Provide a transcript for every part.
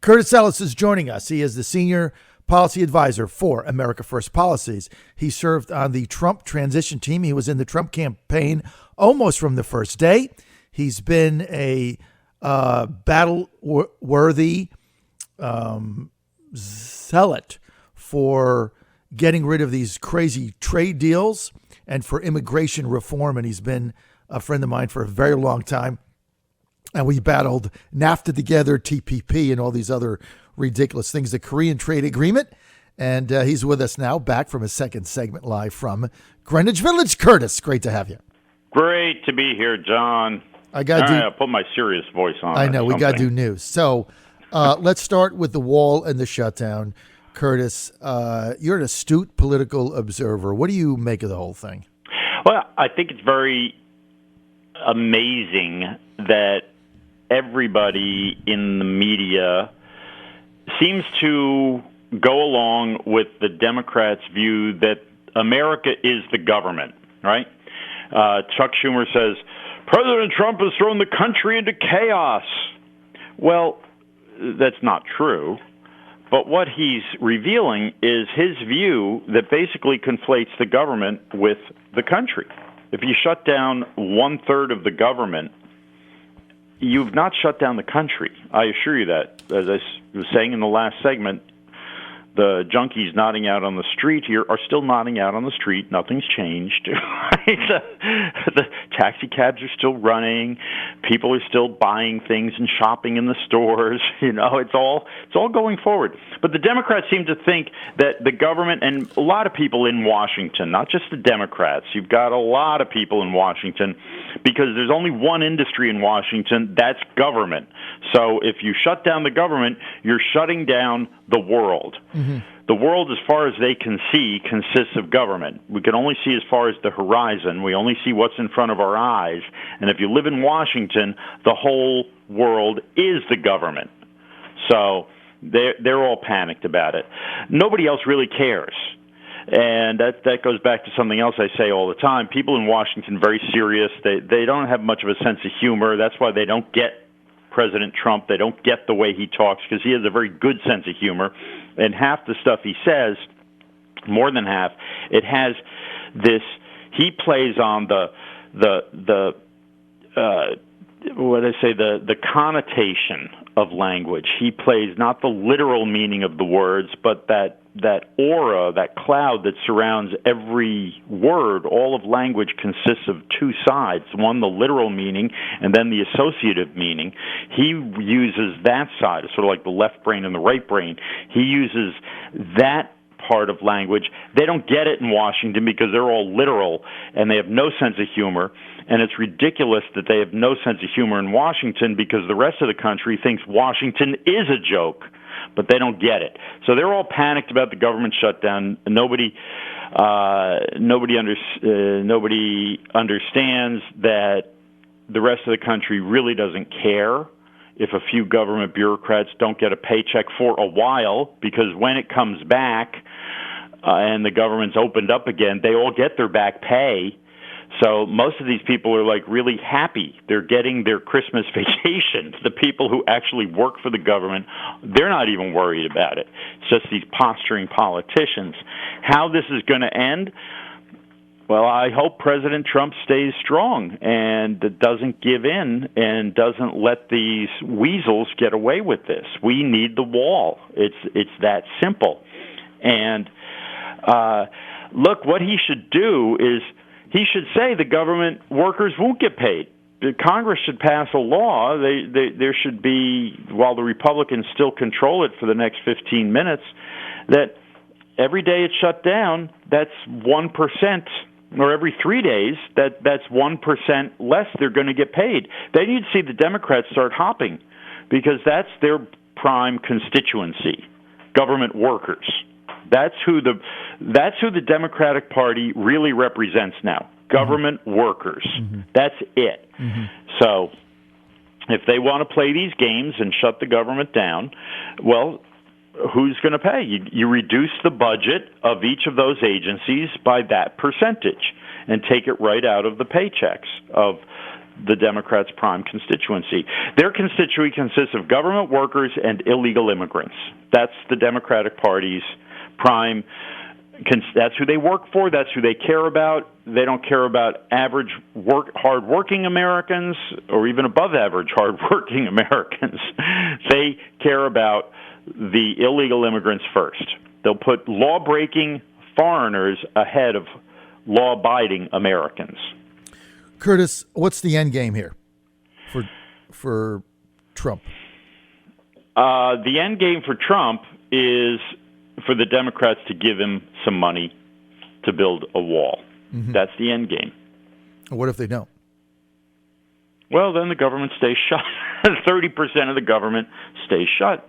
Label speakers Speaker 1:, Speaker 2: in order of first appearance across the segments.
Speaker 1: Curtis Ellis is joining us. He is the Senior Policy Advisor for America First Policies. He served on the Trump transition team. He was in the Trump campaign almost from the first day. He's been a battle-worthy zealot for getting rid of these crazy trade deals and for immigration reform, and he's been a friend of mine for a very long time. And we battled NAFTA together, TPP, and all these other ridiculous things, the Korean trade agreement. And he's with us now, back from his second segment live from Greenwich Village. Curtis, great to have you.
Speaker 2: Great to be here, John. I'll put my serious voice on.
Speaker 1: I know, we got to do news. So let's start with the wall and the shutdown. Curtis, you're an astute political observer. What do you make of the whole thing?
Speaker 2: Well, I think it's very amazing that everybody in the media seems to go along with the Democrats' view that America is the government, right? Chuck Schumer says, President Trump has thrown the country into chaos. Well, that's not true. But what he's revealing is his view that basically conflates the government with the country. If you shut down 1/3 of the government, you've not shut down the country. I assure you that. As I was saying in the last segment, the junkies nodding out on the street here are still nodding out on the street. Nothing's changed. The taxi cabs are still running. People are still buying things and shopping in the stores. You know, it's all going forward. But the Democrats seem to think that the government, and a lot of people in Washington, not just the Democrats, you've got a lot of people in Washington, because there's only one industry in Washington, that's government. So if you shut down the government, you're shutting down the world. Mm-hmm. The world, as far as they can see, consists of government. We can only see as far as the horizon. We only see what's in front of our eyes. And if you live in Washington, the whole world is the government. So they're all panicked about it. Nobody else really cares. And that goes back to something else I say all the time. People in Washington very serious. They don't have much of a sense of humor. That's why they don't get President Trump. They don't get the way he talks, because he has a very good sense of humor. And half the stuff he says, more than half, it has this. He plays on the connotation of language. He plays not the literal meaning of the words, but that aura, that cloud that surrounds every word. All of language consists of two sides. One, the literal meaning, and then the associative meaning. He uses that side, sort of like the left brain and the right brain. He uses that part of language. They don't get it in Washington because they're all literal, and they have no sense of humor. And it's ridiculous that they have no sense of humor in Washington, because the rest of the country thinks Washington is a joke, but they don't get it. So they're all panicked about the government shutdown. Nobody understands that the rest of the country really doesn't care if a few government bureaucrats don't get a paycheck for a while, because when it comes back and the government's opened up again, they all get their back pay. So most of these people are like really happy. They're getting their Christmas vacation. The people who actually work for the government, they're not even worried about it. It's just these posturing politicians. How this is going to end? Well, I hope President Trump stays strong and doesn't give in and doesn't let these weasels get away with this. We need the wall. It's that simple. And look, what he should do is he should say the government workers won't get paid. Congress should pass a law. There should be, while the Republicans still control it for the next 15 minutes, that every day it's shut down, that's 1%. Or every 3 days, that's 1% less they're going to get paid. Then you'd see the Democrats start hopping, because that's their prime constituency, government workers. That's who the Democratic Party really represents now, government workers. Mm-hmm. That's it. Mm-hmm. So if they want to play these games and shut the government down, well, who's going to pay? You reduce the budget of each of those agencies by that percentage and take it right out of the paychecks of the Democrats' prime constituency. Their constituency consists of government workers and illegal immigrants. That's the Democratic Party's prime. That's who they work for. That's who they care about. They don't care about average hard-working Americans or even above-average hard-working Americans. They care about the illegal immigrants first. They'll put law-breaking foreigners ahead of law-abiding Americans.
Speaker 1: Curtis, what's the end game here for Trump?
Speaker 2: The end game for Trump is for the Democrats to give him some money to build a wall. Mm-hmm. That's the end game.
Speaker 1: What if they don't?
Speaker 2: Well, then the government stays shut. 30% of the government stays shut.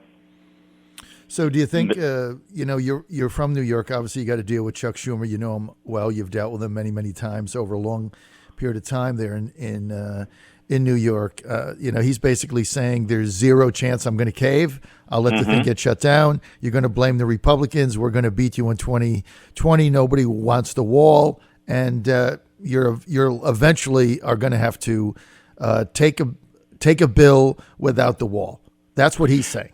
Speaker 1: So do you think, you're from New York. Obviously, you got to deal with Chuck Schumer. You know him well. You've dealt with him many, many times over a long period of time there in New York. He's basically saying there's zero chance I'm going to cave. I'll let the thing get shut down. You're going to blame the Republicans. We're going to beat you in 2020. Nobody wants the wall. And you're eventually are going to have to take a bill without the wall. That's what he's saying.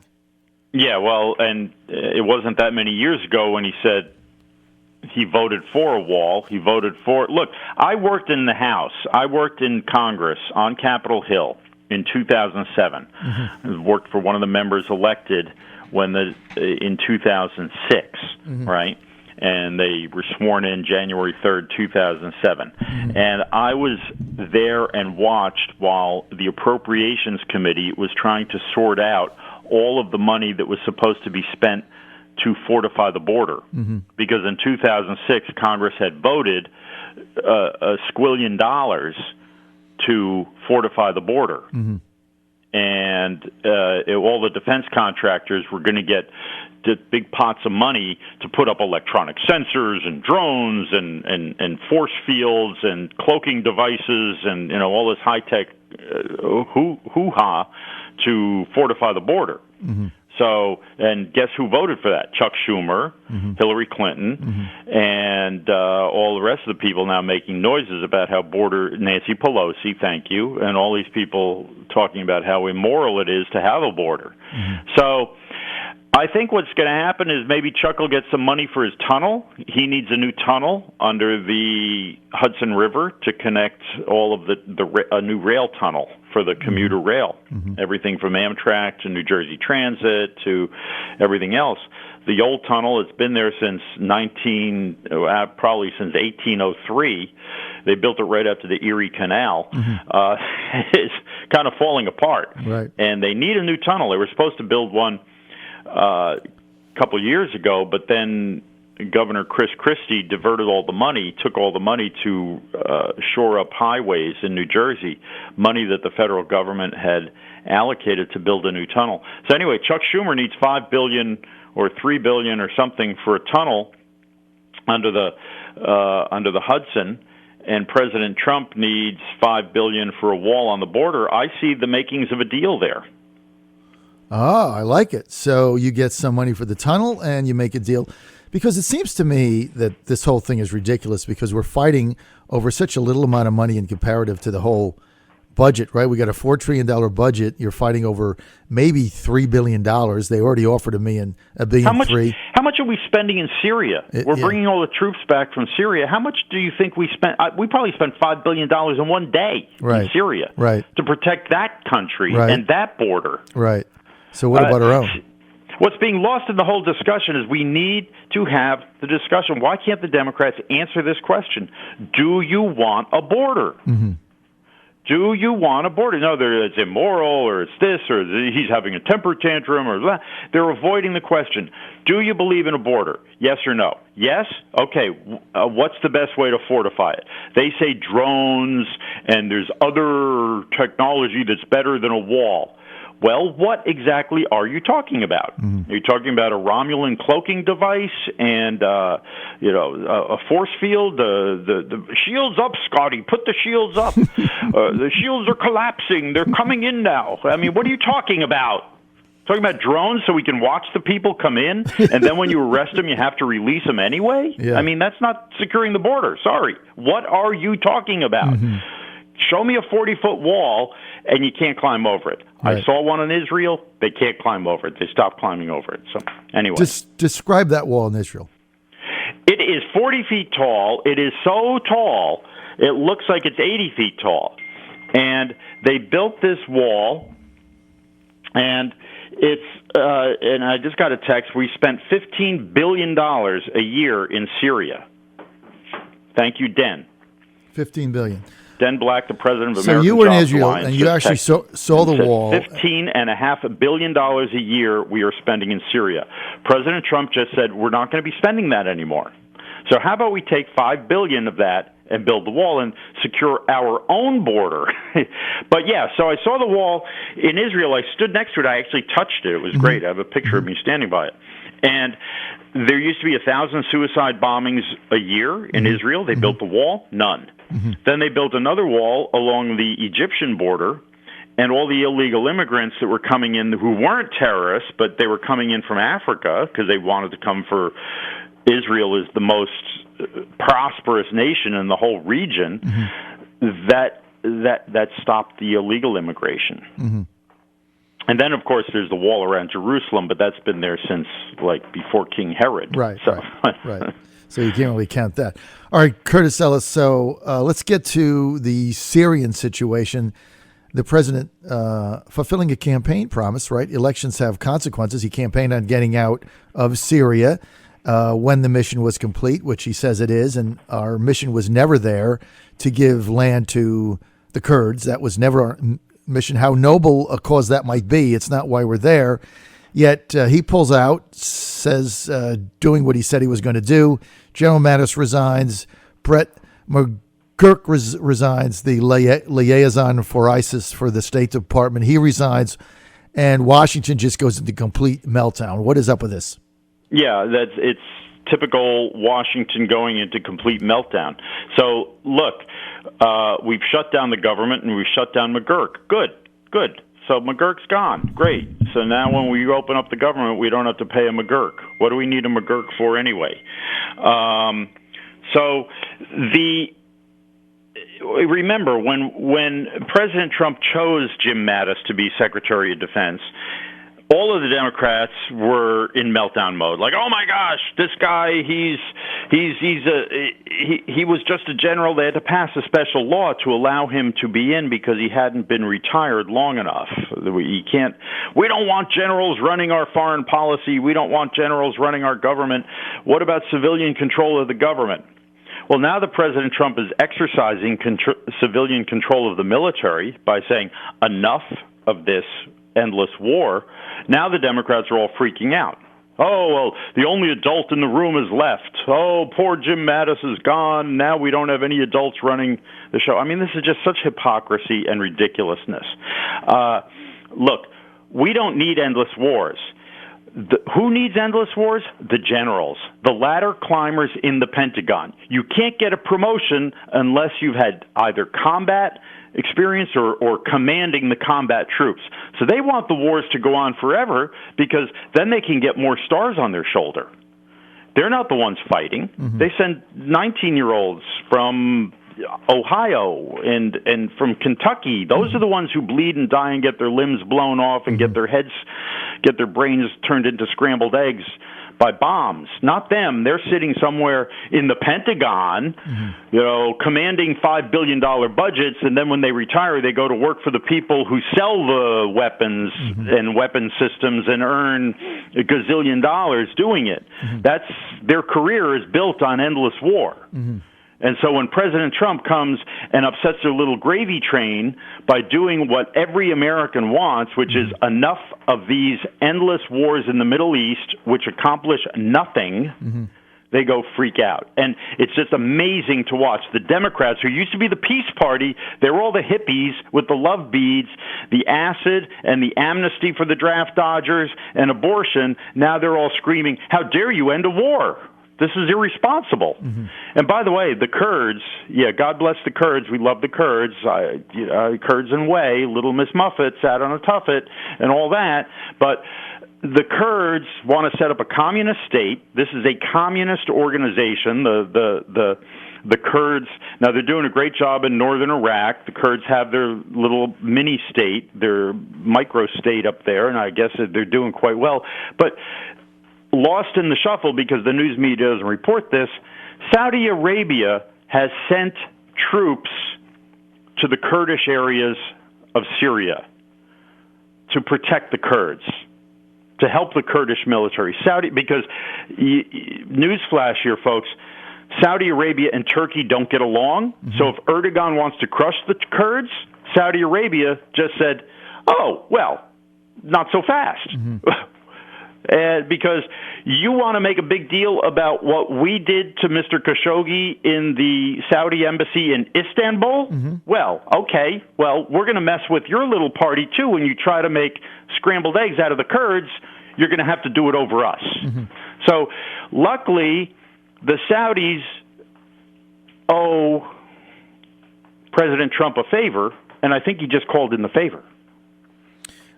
Speaker 2: Yeah, well, and it wasn't that many years ago when he said he voted for a wall. He voted for... Look, I worked in the House. I worked in Congress on Capitol Hill in 2007. I worked for one of the members elected in 2006, right? And they were sworn in January 3rd, 2007. And I was there and watched while the Appropriations Committee was trying to sort out all of the money that was supposed to be spent to fortify the border. Because in 2006, Congress had voted a squillion dollars to fortify the border. And all the defense contractors were going to get big pots of money to put up electronic sensors and drones and force fields and cloaking devices and all this high-tech hoo-ha to fortify the border. So, and guess who voted for that? Chuck Schumer, Hillary Clinton, and all the rest of the people now making noises about how Nancy Pelosi, thank you, and all these people talking about how immoral it is to have a border. So I think what's going to happen is maybe Chuck will get some money for his tunnel. He needs a new tunnel under the Hudson River to connect all of a new rail tunnel for the commuter rail, everything from Amtrak to New Jersey Transit to everything else. The old tunnel has been there since probably since 1803. They built it right up to the Erie Canal. It's kind of falling apart,
Speaker 1: right? And
Speaker 2: they need a new tunnel. They were supposed to build one a couple of years ago, but then Governor Chris Christie diverted all the money, took all the money to shore up highways in New Jersey, money that the federal government had allocated to build a new tunnel. So anyway, Chuck Schumer needs $5 billion or $3 billion or something for a tunnel under the Hudson, and President Trump needs $5 billion for a wall on the border. I see the makings of a deal there.
Speaker 1: Oh, I like it. So you get some money for the tunnel and you make a deal. Because it seems to me that this whole thing is ridiculous because we're fighting over such a little amount of money in comparative to the whole budget, right? We got a $4 trillion budget. You're fighting over maybe $3 billion. They already offered $1 billion.
Speaker 2: How much are we spending in Syria? We're bringing all the troops back from Syria. How much do you think we spent? We probably spent $5 billion in one day in Syria to protect that country and that border.
Speaker 1: Right. So what about our own?
Speaker 2: What's being lost in the whole discussion is we need to have the discussion. Why can't the Democrats answer this question? Do you want a border? Do you want a border? No, it's immoral, or it's this, or he's having a temper tantrum, or that. They're avoiding the question. Do you believe in a border? Yes or no? Yes? Okay, what's the best way to fortify it? They say drones, and there's other technology that's better than a wall. Well, what exactly are you talking about? Are you talking about a Romulan cloaking device and a force field? The shields up, Scotty. Put the shields up. The shields are collapsing. They're coming in now. I mean, what are you talking about? Talking about drones so we can watch the people come in, and then when you arrest them, you have to release them anyway?
Speaker 1: Yeah.
Speaker 2: I mean, that's not securing the border. Sorry. What are you talking about? show me a 40-foot wall, and you can't climb over it.
Speaker 1: Right.
Speaker 2: I saw one in Israel. They can't climb over it. They stopped climbing over it. So anyway.
Speaker 1: Describe that wall in Israel.
Speaker 2: It is 40 feet tall. It is so tall, it looks like it's 80 feet tall. And they built this wall, and it's and I just got a text. We spent $15 billion a year in Syria. Thank you, Den.
Speaker 1: $15 billion.
Speaker 2: Den Black, the president of
Speaker 1: So
Speaker 2: American
Speaker 1: you were in
Speaker 2: Jobs
Speaker 1: Israel,
Speaker 2: Alliance,
Speaker 1: and you actually saw the wall.
Speaker 2: $15.5 billion a year we are spending in Syria. President Trump just said we're not going to be spending that anymore. So how about we take $5 billion of that and build the wall and secure our own border? But yeah, so I saw the wall in Israel. I stood next to it. I actually touched it. It was great. I have a picture of me standing by it. And there used to be 1,000 suicide bombings a year in Israel. They built the wall, none. Then they built another wall along the Egyptian border, and all the illegal immigrants that were coming in who weren't terrorists, but they were coming in from Africa because they wanted to come for Israel is the most prosperous nation in the whole region. That stopped the illegal immigration. And then, of course, there's the wall around Jerusalem, but that's been there since, like, before King Herod.
Speaker 1: Right. So you can't really count that. All right, Curtis Ellis, so let's get to the Syrian situation. The president fulfilling a campaign promise, right? Elections have consequences. He campaigned on getting out of Syria when the mission was complete, which he says it is, and our mission was never there to give land to the Kurds. That was never our mission. How noble a cause that might be, it's not why we're there. Yet he pulls out, says doing what he said he was going to do. General Mattis resigns. Brett McGurk resigns, the liaison for ISIS for the State Department. He resigns, and Washington just goes into complete meltdown. What is up with this? Yeah,
Speaker 2: it's typical Washington going into complete meltdown. So, look, we've shut down the government and we've shut down McGurk. Good. So McGurk's gone. Great. So now when we open up the government, we don't have to pay a McGurk. What do we need a McGurk for anyway? Remember, when President Trump chose Jim Mattis to be Secretary of Defense, all of the Democrats were in meltdown mode. Like, oh my gosh, this guy, he was just a general. They had to pass a special law to allow him to be in because he hadn't been retired long enough. We don't want generals running our foreign policy. We don't want generals running our government. What about civilian control of the government? Well, now the President Trump is exercising civilian control of the military by saying enough of this endless war. Now the Democrats are all freaking out. Oh, well, the only adult in the room is left. Oh, poor Jim Mattis is gone. Now we don't have any adults running the show. I mean, this is just such hypocrisy and ridiculousness. Look, we don't need endless wars. Who needs endless wars? The generals, the ladder climbers in the Pentagon. You can't get a promotion unless you've had either combat experience or commanding the combat troops. So they want the wars to go on forever because then they can get more stars on their shoulder. They're not the ones fighting. They send 19-year-olds from Ohio and from Kentucky. Those are the ones who bleed and die and get their limbs blown off and get their brains turned into scrambled eggs by bombs. Not them. They're sitting somewhere in the Pentagon, commanding $5 billion budgets, and then when they retire, they go to work for the people who sell the weapons and weapon systems and earn a gazillion dollars doing it. That's their career is built on endless war. And so when President Trump comes and upsets their little gravy train by doing what every American wants, which is enough of these endless wars in the Middle East, which accomplish nothing, they go freak out. And it's just amazing to watch. The Democrats, who used to be the peace party, they were all the hippies with the love beads, the acid and the amnesty for the draft dodgers and abortion. Now they're all screaming, how dare you end a war? This is irresponsible. And by the way, the Kurds, God bless the Kurds. We love the Kurds. Kurds and Way, Little Miss Muffet sat on a tuffet and all that. But the Kurds want to set up a communist state. This is a communist organization. The Kurds, now they're doing a great job in northern Iraq. The Kurds have their little mini state, their micro state up there, and I guess they're doing quite well. But lost in the shuffle, because the news media doesn't report this, Saudi Arabia has sent troops to the Kurdish areas of Syria to protect the Kurds, to help the Kurdish military. Because, newsflash here, folks, Saudi Arabia and Turkey don't get along. Mm-hmm. So if Erdogan wants to crush the Kurds, Saudi Arabia just said, oh, well, not so fast. Mm-hmm. Because you want to make a big deal about what we did to Mr. Khashoggi in the Saudi embassy in Istanbul? Mm-hmm. Well, okay. Well, we're going to mess with your little party, too, when you try to make scrambled eggs out of the Kurds. You're going to have to do it over us. Mm-hmm. So, luckily, the Saudis owe President Trump a favor, and I think he just called in the favor.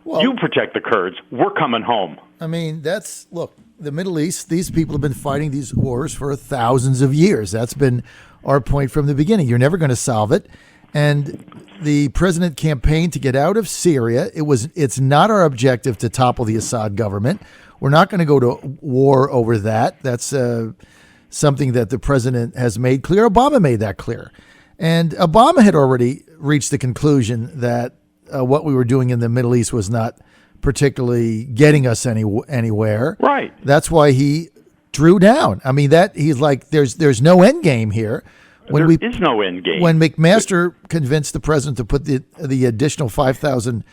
Speaker 2: Well, you protect the Kurds. We're coming home.
Speaker 1: I mean, look, the Middle East, these people have been fighting these wars for thousands of years. That's been our point from the beginning. You're never going to solve it. And the president campaigned to get out of Syria. It's not our objective to topple the Assad government. We're not going to go to war over that. That's something that the president has made clear. Obama made that clear. And Obama had already reached the conclusion that what we were doing in the Middle East was not particularly getting us anywhere.
Speaker 2: Right.
Speaker 1: That's why he drew down. I mean, he's like, there's no end game here.
Speaker 2: There is no end game.
Speaker 1: When McMaster convinced the president to put the additional 5,000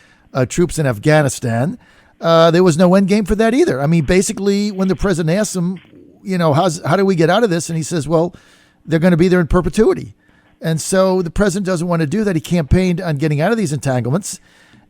Speaker 1: troops in Afghanistan, there was no end game for that either. I mean, basically, when the president asked him, how do we get out of this? And he says, well, they're going to be there in perpetuity. And so the president doesn't want to do that. He campaigned on getting out of these entanglements.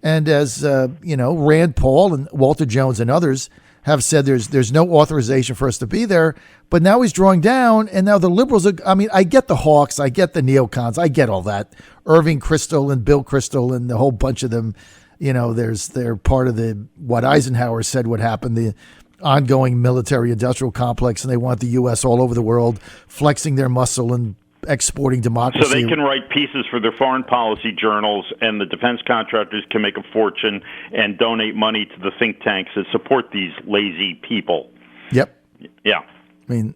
Speaker 1: And as, Rand Paul and Walter Jones and others have said, there's no authorization for us to be there. But now he's drawing down. And now the liberals I get the Hawks. I get the neocons. I get all that. Irving Kristol and Bill Kristol and the whole bunch of them. They're part of what Eisenhower said would happen, the ongoing military-industrial complex. And they want the U.S. all over the world flexing their muscle and exporting democracy.
Speaker 2: So they can write pieces for their foreign policy journals, and the defense contractors can make a fortune and donate money to the think tanks that support these lazy people.
Speaker 1: Yep.
Speaker 2: Yeah.
Speaker 1: I mean,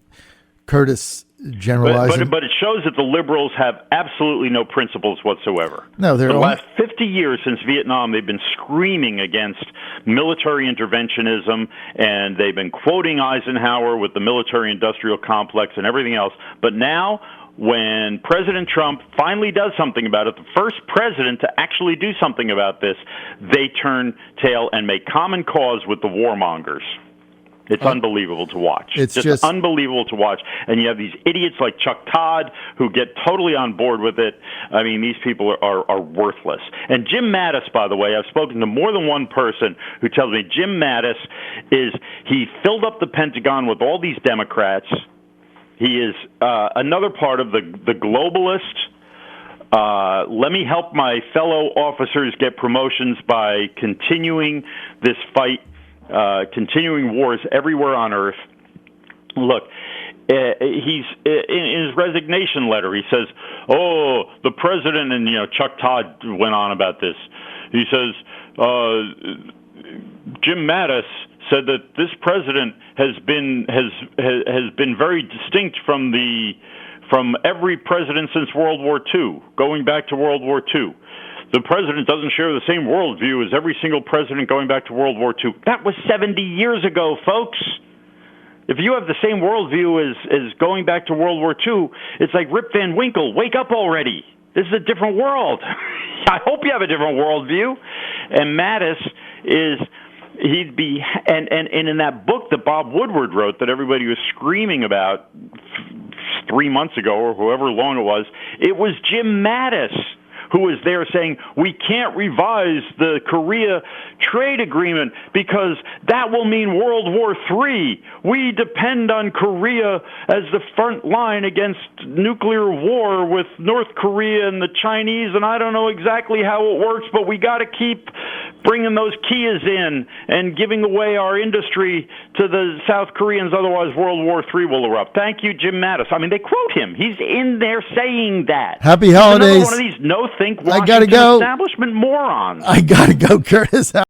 Speaker 1: Curtis generalizing.
Speaker 2: But it shows that the liberals have absolutely no principles whatsoever.
Speaker 1: No,
Speaker 2: for the last 50 years since Vietnam, they've been screaming against military interventionism, and they've been quoting Eisenhower with the military-industrial complex and everything else. But now, when President Trump finally does something about it, the first president to actually do something about this, they turn tail and make common cause with the warmongers. It's unbelievable to watch.
Speaker 1: It's just
Speaker 2: unbelievable to watch. And you have these idiots like Chuck Todd who get totally on board with it. I mean, these people are worthless. And Jim Mattis, by the way, I've spoken to more than one person who tells me Jim Mattis he filled up the Pentagon with all these Democrats. He is another part of the globalist. Let me help my fellow officers get promotions by continuing this fight, continuing wars everywhere on Earth. Look, he's in his resignation letter. He says, "Oh, the president," and Chuck Todd went on about this. He says, Jim Mattis said that this president has been very distinct from every president since World War II, going back to World War II. The president doesn't share the same worldview as every single president going back to World War II. That was 70 years ago, folks. If you have the same worldview as going back to World War II, it's like Rip Van Winkle, wake up already. This is a different world. I hope you have a different worldview. And Mattis he'd be, and in that book that Bob Woodward wrote that everybody was screaming about 3 months ago or however long it was Jim Mattis who is there saying we can't revise the Korea trade agreement because that will mean World War III. We depend on Korea as the front line against nuclear war with North Korea and the Chinese, and I don't know exactly how it works, but we got to keep bringing those Kias in and giving away our industry to the South Koreans, otherwise World War III will erupt. Thank you, Jim Mattis. I mean, they quote him. He's in there saying that.
Speaker 1: Happy holidays.
Speaker 2: He's another one of these no-think
Speaker 1: I gotta
Speaker 2: Washington
Speaker 1: go.
Speaker 2: establishment morons.
Speaker 1: I got to go, Curtis.